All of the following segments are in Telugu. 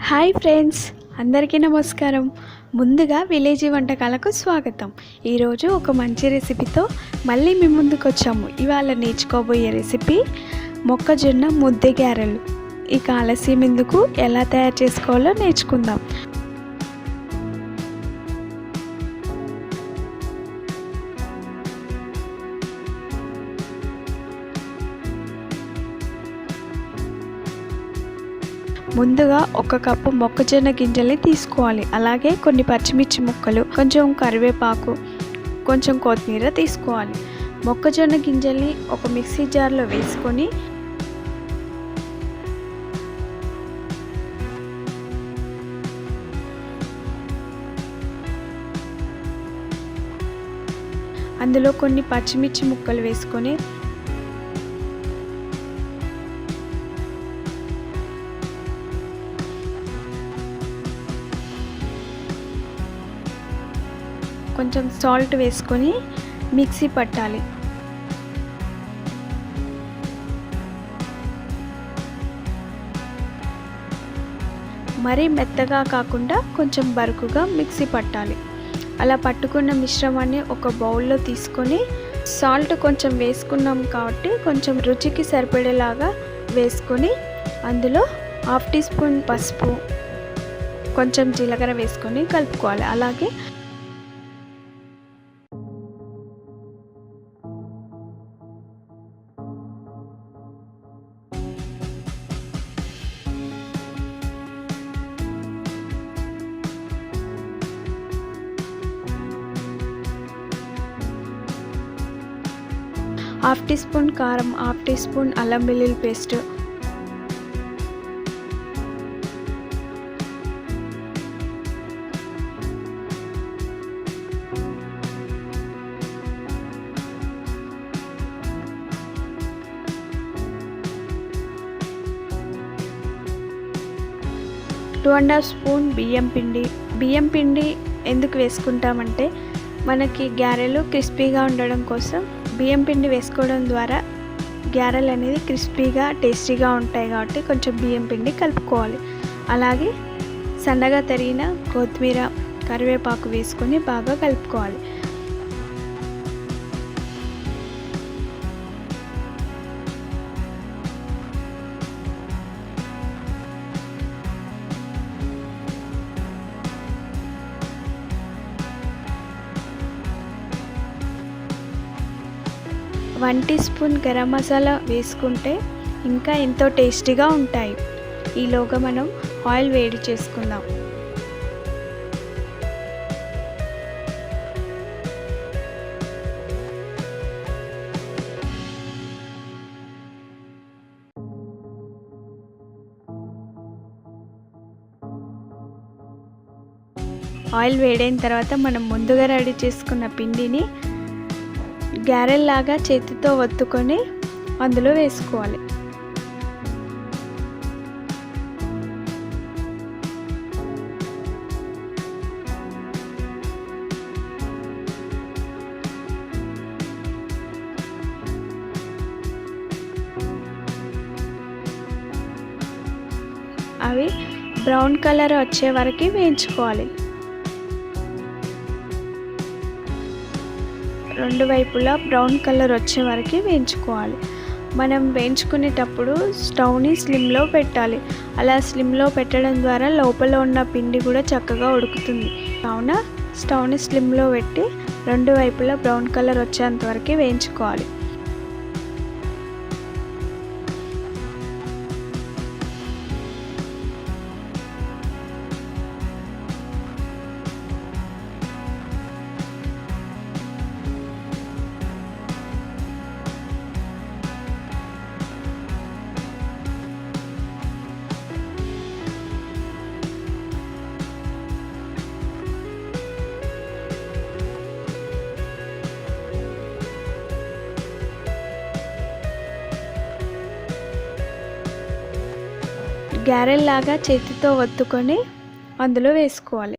హాయ్ ఫ్రెండ్స్, అందరికీ నమస్కారం. ముందుగా విలేజీ వంటకాలకు స్వాగతం. ఈరోజు ఒక మంచి రెసిపీతో మళ్ళీ మీ ముందుకు వచ్చాము. ఇవాళ నేర్చుకోబోయే రెసిపీ మొక్కజొన్న ముద్ద గారెలు. ఇక ఆలస్యం ఎందుకు, ఎలా తయారు చేసుకోవాలో నేర్చుకుందాం. ముందుగా ఒక కప్పు మొక్కజొన్న గింజల్ని తీసుకోవాలి. అలాగే కొన్ని పచ్చిమిర్చి ముక్కలు, కొంచెం కరివేపాకు, కొంచెం కొత్తిమీర తీసుకోవాలి. మొక్కజొన్న గింజల్ని ఒక మిక్సీ జార్లో వేసుకొని అందులో కొన్ని పచ్చిమిర్చి ముక్కలు వేసుకొని కొంచెం సాల్ట్ వేసుకొని మిక్సీ పట్టాలి. మరీ మెత్తగా కాకుండా కొంచెం బరుకుగా మిక్సీ పట్టాలి. అలా పట్టుకున్న మిశ్రమాన్ని ఒక బౌల్లో తీసుకొని, సాల్ట్ కొంచెం వేసుకున్నాం కాబట్టి కొంచెం రుచికి సరిపడేలాగా వేసుకొని, అందులో 1/2 టీ స్పూన్ పసుపు, కొంచెం జీలకర్ర వేసుకొని కలుపుకోవాలి. అలాగే హాఫ్ టీ స్పూన్ కారం, 1/2 టీ స్పూన్ అల్లం వెల్లుల్లి paste, two and half spoon బియ్యం పిండి. బియ్యం పిండి ఎందుకు వేసుకుంటామంటే మనకి గారెలు క్రిస్పీగా ఉండడం కోసం బియ్యం పిండి వేసుకోవడం ద్వారా గారెలు అనేది క్రిస్పీగా టేస్టీగా ఉంటాయి కాబట్టి కొంచెం బియ్యం పిండి కలుపుకోవాలి. అలాగే సన్నగా తరిగిన కొత్తిమీర, కరివేపాకు వేసుకొని బాగా కలుపుకోవాలి. One teaspoon garam masala వేసుకుంటే ఇంకా ఎంతో టేస్టీగా ఉంటాయి. ఈలోగా మనం ఆయిల్ వేడి చేసుకుందాం. ఆయిల్ వేడైన తర్వాత మనం ముందుగా రెడీ చేసుకున్న పిండిని గారెల్లాగా చేతితో ఒత్తుకొని అందులో వేసుకోవాలి. అవి బ్రౌన్ కలర్ వచ్చే వరకు వేయించుకోవాలి. రెండు వైపులా బ్రౌన్ కలర్ వచ్చే వరకు వేయించుకోవాలి. మనం వేయించుకునేటప్పుడు స్టవ్ని స్లిమ్లో పెట్టాలి. అలా స్లిమ్లో పెట్టడం ద్వారా లోపల ఉన్న పిండి కూడా చక్కగా ఉడుకుతుంది. కావున స్టవ్ని స్లిమ్లో పెట్టి రెండు వైపులా బ్రౌన్ కలర్ వచ్చేంత వరకు వేయించుకోవాలి. గారెల్లాగా చేతితో ఒత్తుకొని అందులో వేసుకోవాలి.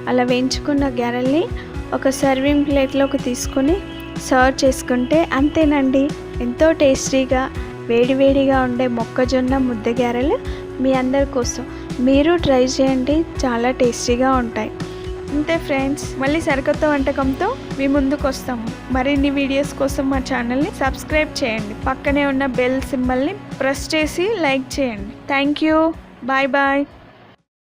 అలా వేయించుకున్న గారెల్ని ఒక సర్వింగ్ ప్లేట్లోకి తీసుకొని సర్వ్ చేసుకుంటే అంతేనండి, ఎంతో టేస్టీగా వేడివేడిగా ఉండే మొక్కజొన్న ముద్ద గారెలు మీ అందరి కోసం. మీరు ట్రై చేయండి, చాలా టేస్టీగా ఉంటాయి. అంతే ఫ్రెండ్స్, మళ్ళీ సరికొత్త వంటకంతో మీ ముందుకు వస్తాము. మరిన్ని వీడియోస్ కోసం మా ఛానల్ని సబ్స్క్రైబ్ చేయండి. పక్కనే ఉన్న బెల్ సింబల్ని ప్రెస్ చేసి లైక్ చేయండి. Thank you. Bye bye.